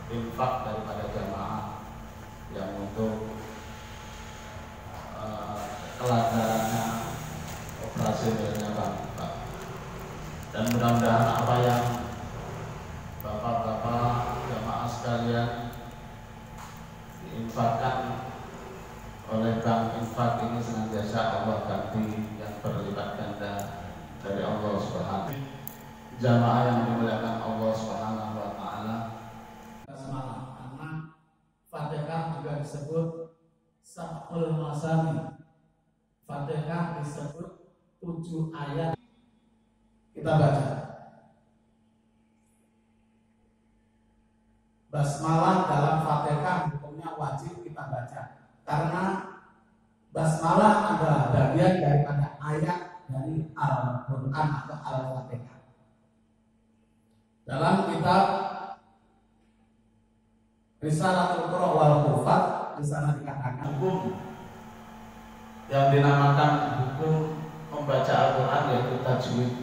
infak daripada jamaah yang untuk kelancarannya operasionalnya Pak. Dan mudah-mudahan apa yang bapak-bapak jamaah sekalian diinfakkan oleh Bank Infak ini senantiasa Allah ganti yang berlipat ganda dari Allah Subhanahu. Jamaah yang dimuliakan Allah Subhanahu wa taala. Semalam karena Fatihah juga disebut Sab'ul Masani. Fatihah disebut 7 ayat. Kita baca. Basmalah dalam Fatihah hukumnya wajib kita baca karena basmalah adalah bagian daripada ayat dari Al-Quran atau Al-Fatihah. Dalam kitab Risalatul Qur'an wal Hufaz di sana dikatakan hukum yang dinamakan hukum membaca Al-Quran yaitu tajwid.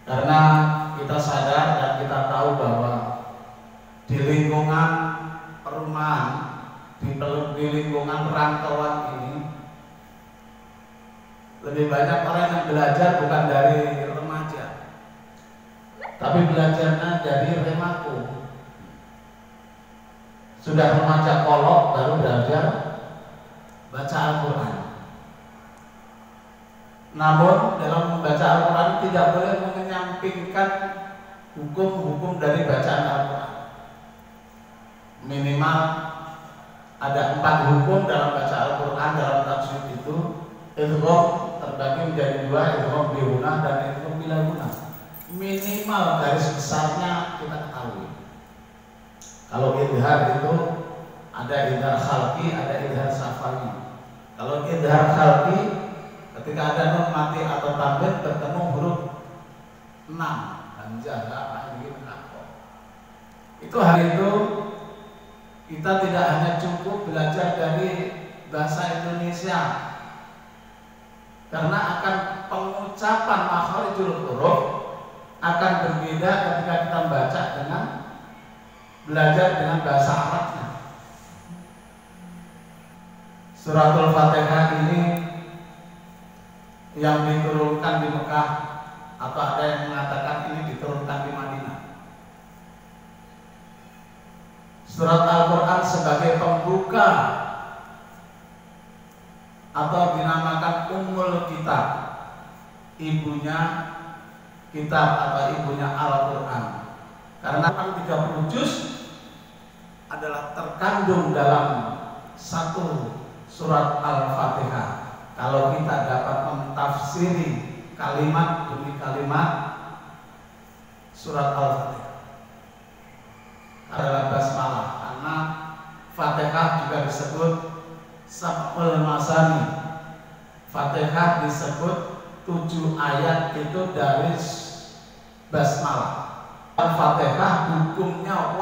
Karena kita sadar dan kita tahu bahwa di lingkungan perumahan, di lingkungan perantauan ini lebih banyak orang yang belajar bukan dari remaja, tapi belajarnya dari remaku. Sudah remaja kolok baru belajar baca Al-Quran. Namun dalam membaca Al-Quran tidak boleh menyampingkan hukum-hukum dari bacaan Al-Quran. Minimal ada 4 hukum dalam baca Al-Quran. Dalam tajwid itu idgham terbagi menjadi 2, idgham bi gunah dan idgham bila gunah. Minimal garis besarnya kita ketahui. Kalau idhar itu ada idhar khalqi, ada idhar safari. Kalau idhar khalqi ketika ada nun mati atau tanwin bertemu huruf 6, hamzah, alif, lam. Itu hari itu kita tidak hanya cukup belajar dari bahasa Indonesia, karena akan pengucapan makharijul huruf akan berbeda ketika kita baca dengan belajar dengan bahasa Arabnya. Suratul Fatihah ini yang diturunkan di Mekah, atau ada yang mengatakan ini diturunkan di Madinah. Surat Al-Quran sebagai pembuka atau dinamakan Ummul Kitab, ibunya kitab atau ibunya Al-Quran. Karena 30 juz adalah terkandung dalam satu surat Al-Fatihah. Kalau kita dapat mentafsiri kalimat demi kalimat surat Al-Fatihah adalah basmalah, karena Fatihah juga disebut Sab'ul Masani. Fatihah disebut 7 ayat itu dari basmalah. Al-Fatihah hukumnya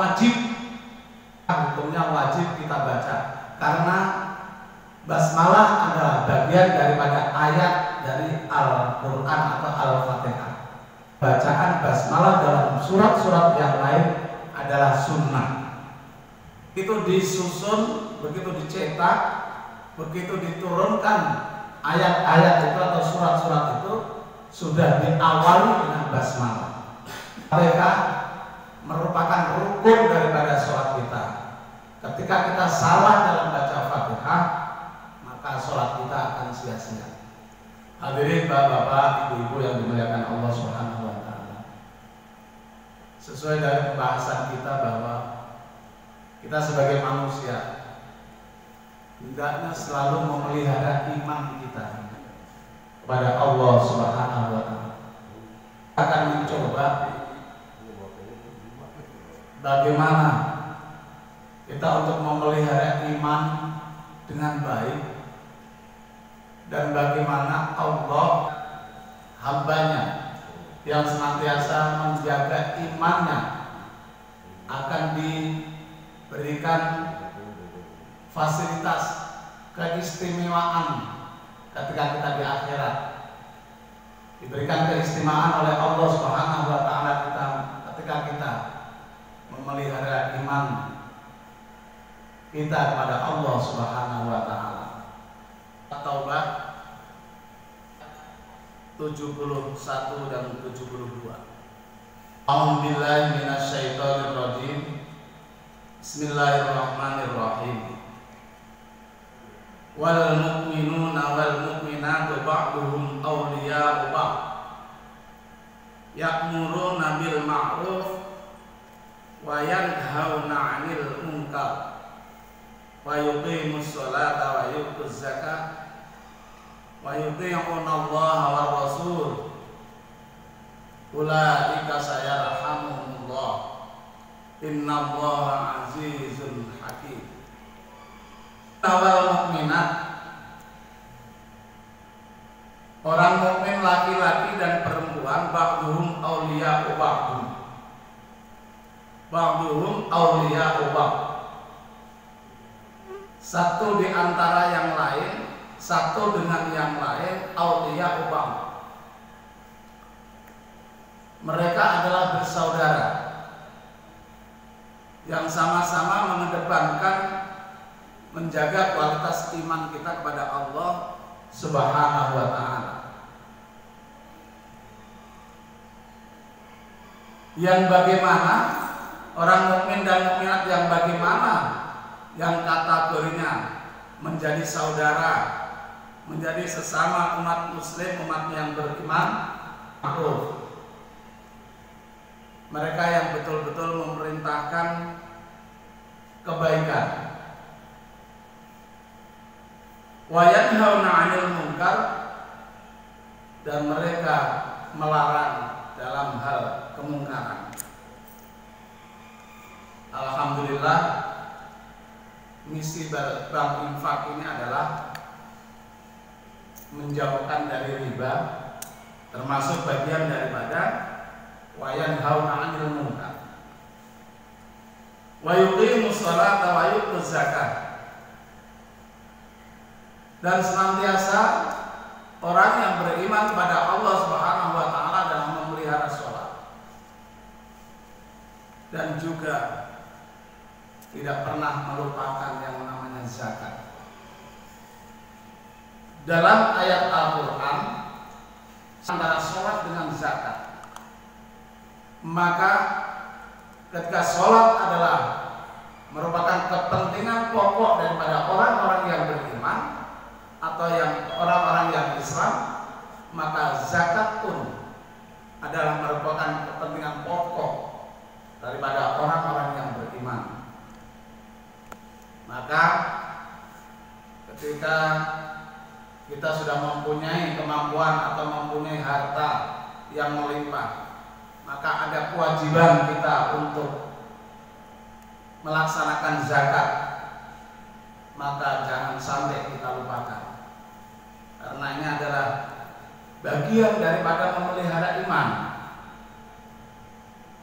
wajib kita baca karena basmalah adalah bagian daripada ayat dari Al-Quran atau Al-Fatihah. Bacaan basmalah dalam surat-surat yang lain adalah sunnah. Itu disusun, begitu dicetak, begitu diturunkan ayat-ayat itu atau surat-surat itu sudah diawali dengan basmalah. Fatihah merupakan rukun daripada sholat kita. Ketika kita salah dalam baca Fatihah, maka sholat kita akan sia-sia. Hadirin bapak-bapak, ibu-ibu yang dimuliakan Allah Subhanahu wa taala. Sesuai dari pembahasan kita bahwa kita sebagai manusia hendaknya selalu memelihara iman kita kepada Allah Subhanahu wa taala. Akan mencoba bagaimana kita untuk memelihara iman dengan baik, dan bagaimana Allah hambanya yang senantiasa menjaga imannya akan diberikan fasilitas keistimewaan ketika kita di akhirat, diberikan keistimewaan oleh Allah Subhanahu wa taala kita ketika kita memelihara iman kita kepada Allah Subhanahu wa taala. Taubah 71 dan 72. A'udzubillahi minasyaitonir rajim. Bismillahirrahmanirrahim. Wal mu'minuna wal mu'minatu ba'duhum awliya'u ba'd. Ya'muruna bil ma'ruf wa yanhauna 'anil munkar wa yuqimus sholata wa yu'tuz zakata wa yuti'una Allah wa rasul ulaika sayarhamuhumullah innallaha azizun hakim. Awal mukminat, orang mukmin laki-laki dan perempuan, ba'duhum awliya'u ba'dun, ba'duhum awliya'u ba'd, satu di antara yang lain, satu dengan yang lain, awliya'u ba'd, mereka adalah bersaudara yang sama-sama mengedepankan menjaga kualitas iman kita kepada Allah Subhanahu wa taala. Yang bagaimana orang mukmin dan mukminat yang bagaimana yang kategorinya menjadi saudara, menjadi sesama umat muslim, umat yang beriman, mereka yang betul-betul memerintahkan kebaikan, wa yanhauna 'anil munkar, dan mereka melarang dalam hal kemungkaran. Alhamdulillah, misi Bank Infak ini adalah menjauhkan dari riba, termasuk bagian daripada wa yanhauna 'anil munkar wa yuqimus sholata wa yu'tuz zakata. Dan senantiasa orang yang beriman kepada Allah Subhanahu wa taala dalam memelihara sholat, dan juga tidak pernah melupakan yang namanya zakat. Dalam ayat Al-Quran antara sholat dengan zakat, maka ketika sholat adalah merupakan kepentingan pokok daripada orang-orang yang beriman atau yang orang-orang yang Islam, maka zakat pun adalah merupakan kepentingan pokok daripada orang-orang yang beriman. Maka ketika kita sudah mempunyai kemampuan atau mempunyai harta yang melimpah, maka ada kewajiban kita untuk melaksanakan zakat. Maka jangan sampai kita lupakan, karena ini adalah bagian daripada memelihara iman.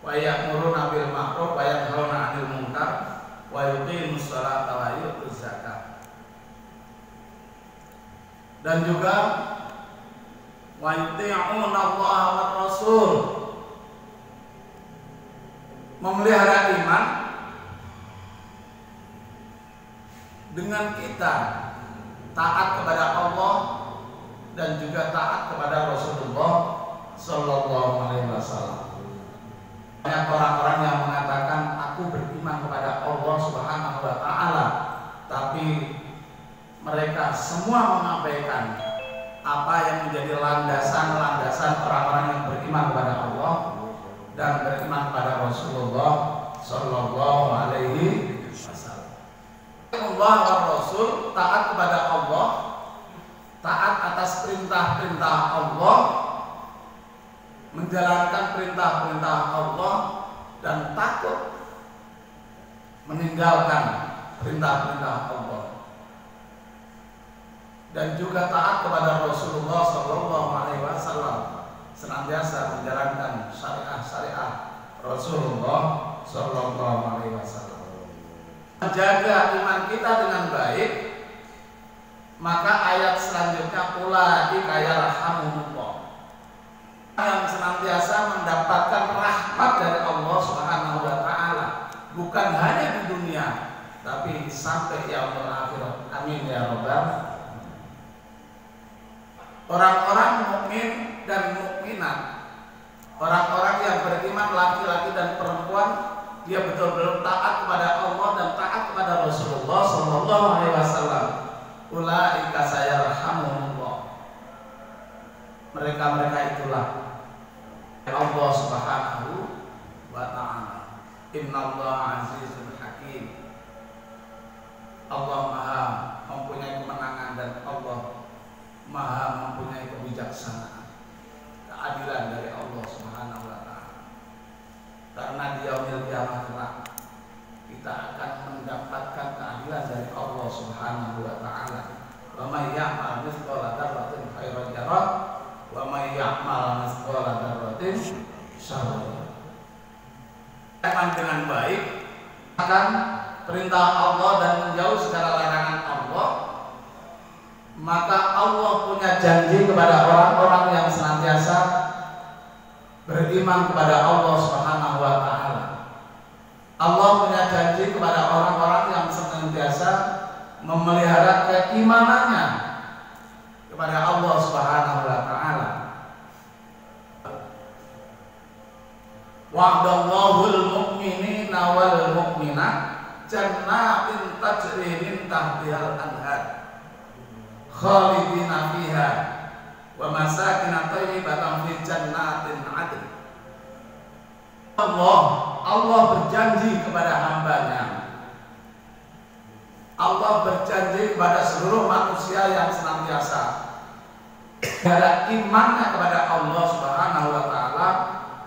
Wa ya'muruna bil ma'ruf wa yanhauna 'anil munkar wa yuqimus sholata wa yu'tuz zakata. Dan juga wa yuti'una Allah wa rasul, memelihara iman dengan kita taat kepada Allah dan juga taat kepada Rasulullah Sallallahu Alaihi Wasallam. Banyak orang-orang yang mengatakan aku beriman kepada Allah Subhanahu Wa Taala, tapi mereka semua mengabaikan apa yang menjadi landasan-landasan orang-orang yang beriman kepada Allah dan beriman kepada Rasulullah Sallallahu Alaihi Wasallam. Allah wa Rasul, taat kepada Allah, taat atas perintah-perintah Allah, menjalankan perintah-perintah Allah, dan takut meninggalkan perintah-perintah Allah, dan juga taat kepada Rasulullah Sallallahu Alaihi Wasallam, senantiasa menjalankan syariah-syariah Rasulullah Sallallahu Alaihi Wasallam. Menjaga iman kita dengan baik, maka ayat selanjutnya ulaika yarhamuhumullah, yang senantiasa mendapatkan rahmat dari Allah Subhanahu wa taala. bukan hanya di dunia tapi sampai yaumul akhir. Amin ya rabbal. Orang-orang mukmin dan mukminat, orang-orang yang beriman laki-laki dan perempuan, dia betul-betul taat kepada Allah dan taat kepada Rasulullah sallallahu alaihi wasallam. Ulaika sayarhamuhumullah. Mereka itulah Allah Subhanahu wa taala. Innallaha azizun hakim. Allah Maha mempunyai kemenangan dan Allah Maha mempunyai kebijaksanaan, keadilan dari Allah Subhanahu wa taala. Karena di yaumil qiyamah kelak kita akan mendapatkan keadilan dari Allah Subhanahu wa taala. Wa may ya'mal mithqala dzarratin khairan yarah wa may ya'mal mithqala dzarratin syarran yarah. Dengan baik akan perintah Allah dan menjauh segala larangan Allah, maka Allah punya janji kepada orang-orang yang senantiasa beriman kepada Allah Subhanahu wa taala. Allah punya janji kepada orang-orang yang senantiasa memelihara keimanannya kepada Allah Subhanahu wa taala. Wa'dallahul mu'minina wal mu'minat jannatin tajri min tahtihal anhar khalidina fiha wa masakin thayyibatan fi jannatin 'adn. Allah berjanji kepada hambanya. Allah berjanji kepada seluruh manusia yang senantiasa ada imannya kepada Allah Subhanahu wa taala,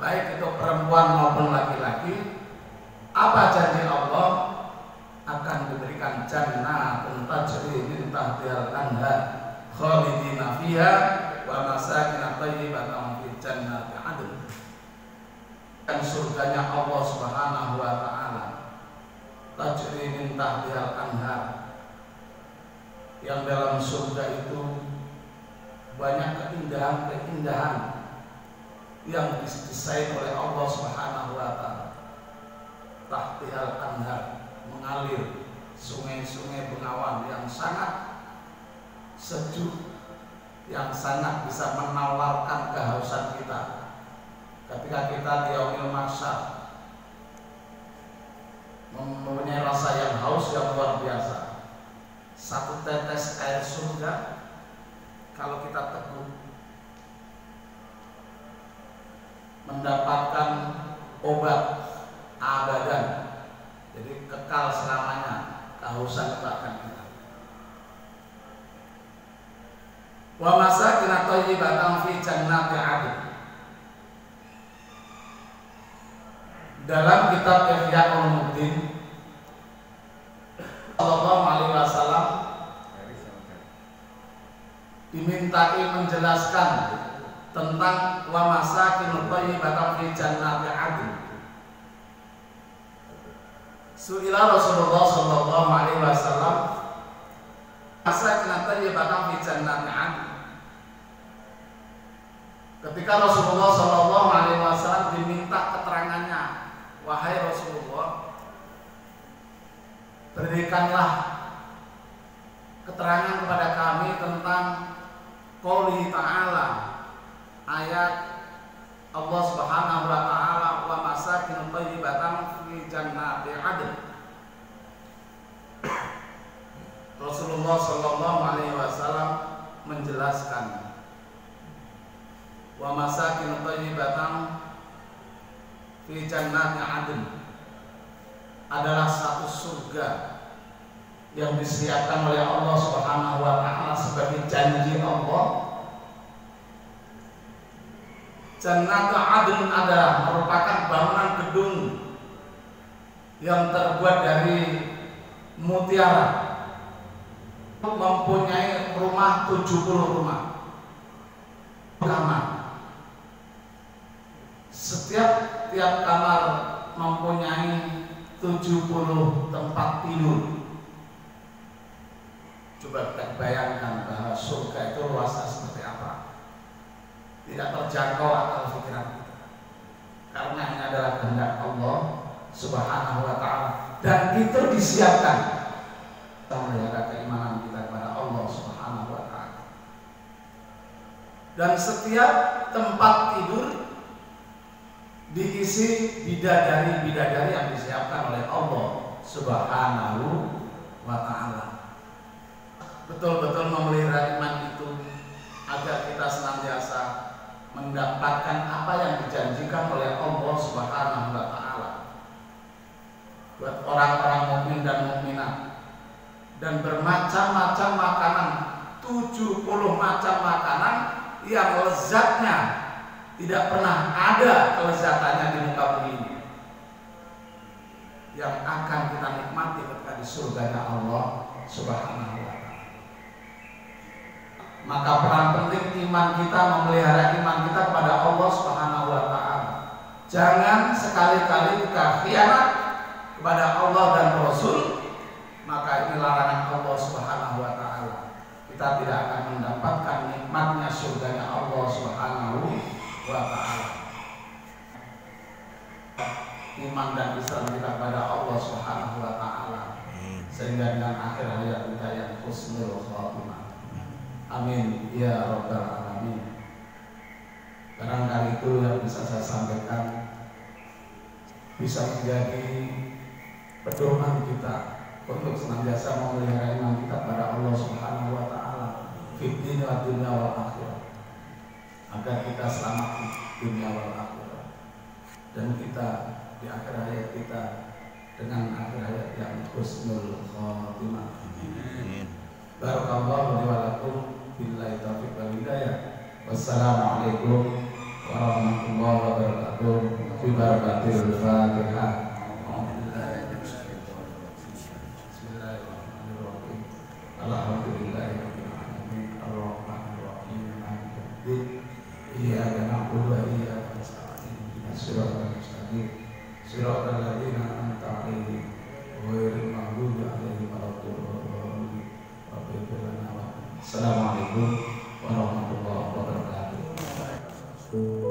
baik itu perempuan maupun laki-laki. Apa janji Allah? Akan diberikan jannatun tajri min tahtihal anhar khalidina fiha wa masakin thayyibatan fi jannati 'adn. Dan surganya Allah Subhanahu wa taala tajri min tahtihal anhar, yang dalam surga itu banyak keindahan-keindahan yang didesain oleh Allah Subhanahu wa taala. Tahtihal anhar, mengalir sungai-sungai bengawan yang sangat sejuk, yang sangat bisa menawarkan kehausan kita ketika kita di yaumil mahsyar mempunyai rasa yang haus yang luar biasa. Satu tetes air surga kalau kita teguh mendapatkan obat abadan, jadi kekal selamanya kehausan itu akan hilang. Wa masakin thayyibatan fi jannati 'adn. Dalam kitab Ihya Ulumuddin sallallahu alaihi wasallam dimintai menjelaskan tentang wa masakin thayyibatan fi jannati 'adn. Su'ila Rasulullah sallallahu alaihi wasallam masakin thayyibatan fi jannati 'adn. Ketika Rasulullah sallallahu alaihi wasallam diminta keterangannya, wahai Rasulullah, berikanlah keterangan kepada kami tentang qouli ta'ala, ayat Allah Subhanahu wa taala, wa masakin thayyibatan fi jannati 'adn. Rasulullah sallallahu alaihi wasallam menjelaskan, wa masakin thayyibatan fi jannati 'adn adalah satu surga yang disiapkan oleh Allah Subhanahu wa taala sebagai janji Allah. Jannatu 'adn adalah merupakan bangunan gedung yang terbuat dari mutiara, mempunyai rumah 70 rumah kamar. Tiap kamar mempunyai 70 tempat tidur. Coba kita bayangkan bahwa surga itu luasnya seperti apa. Tidak terjangkau akal pikiran kita. Karena ini adalah kehendak Allah Subhanahu wa ta'ala, dan itu disiapkan kita melihara keimanan kita kepada Allah Subhanahu wa ta'ala. Dan setiap tempat tidur diisi bidadari-bidadari yang disiapkan oleh Allah Subhanahu wa ta'ala. Betul-betul memelihara iman itu agar kita senantiasa mendapatkan apa yang dijanjikan oleh Allah Subhanahu wa ta'ala buat orang-orang mukmin dan mukminat. Dan bermacam-macam makanan, 70 macam makanan yang lezatnya tidak pernah ada kelezatannya di muka bumi ini, yang akan kita nikmati ketika di surganya Allah Subhanahu wa ta'ala. Maka peran penting iman kita, memelihara iman kita kepada Allah Subhanahu wa ta'ala. Jangan sekali-kali kita khianat kepada Allah dan Rasul, maka ini larangan Allah Subhanahu wa ta'ala. Kita tidak akan mendapatkan nikmatnya surganya Allah Subhanahu wa ta'ala. Iman dan Islam kita kepada Allah Subhanahu wa ta'ala, sehingga dengan akhir hayat kita yang husnul khatimah. Amin ya rabbal alamin. Barangkali itu yang bisa saya sampaikan, bisa menjadi pedoman kita untuk senantiasa memelihara iman kita pada Allah Subhanahu wa ta'ala fid din wa dunya wal akhirah, agar kita selamat di dunia wal akhirah, dan kita di akhir hayat kita dengan akhir hayat yang husnul khatimah. Barakallahu li wa lakum, billahi taufiq wal hidayah. Wassalamualaikum warahmatullahi wabarakatuh. Bi barakatil Fatihah. Alhamdulillahirabbil alamin, arrahmanir rahim, maliki yaumiddin. Iyyaka na'budu wa iyyaka nasta'in, ihdinas siratal mustaqim, siratal ladzina an'amta 'alaihim ghairil maghdubi 'alaihim waladdallin. Assalamualaikum warahmatullahi wabarakatuh.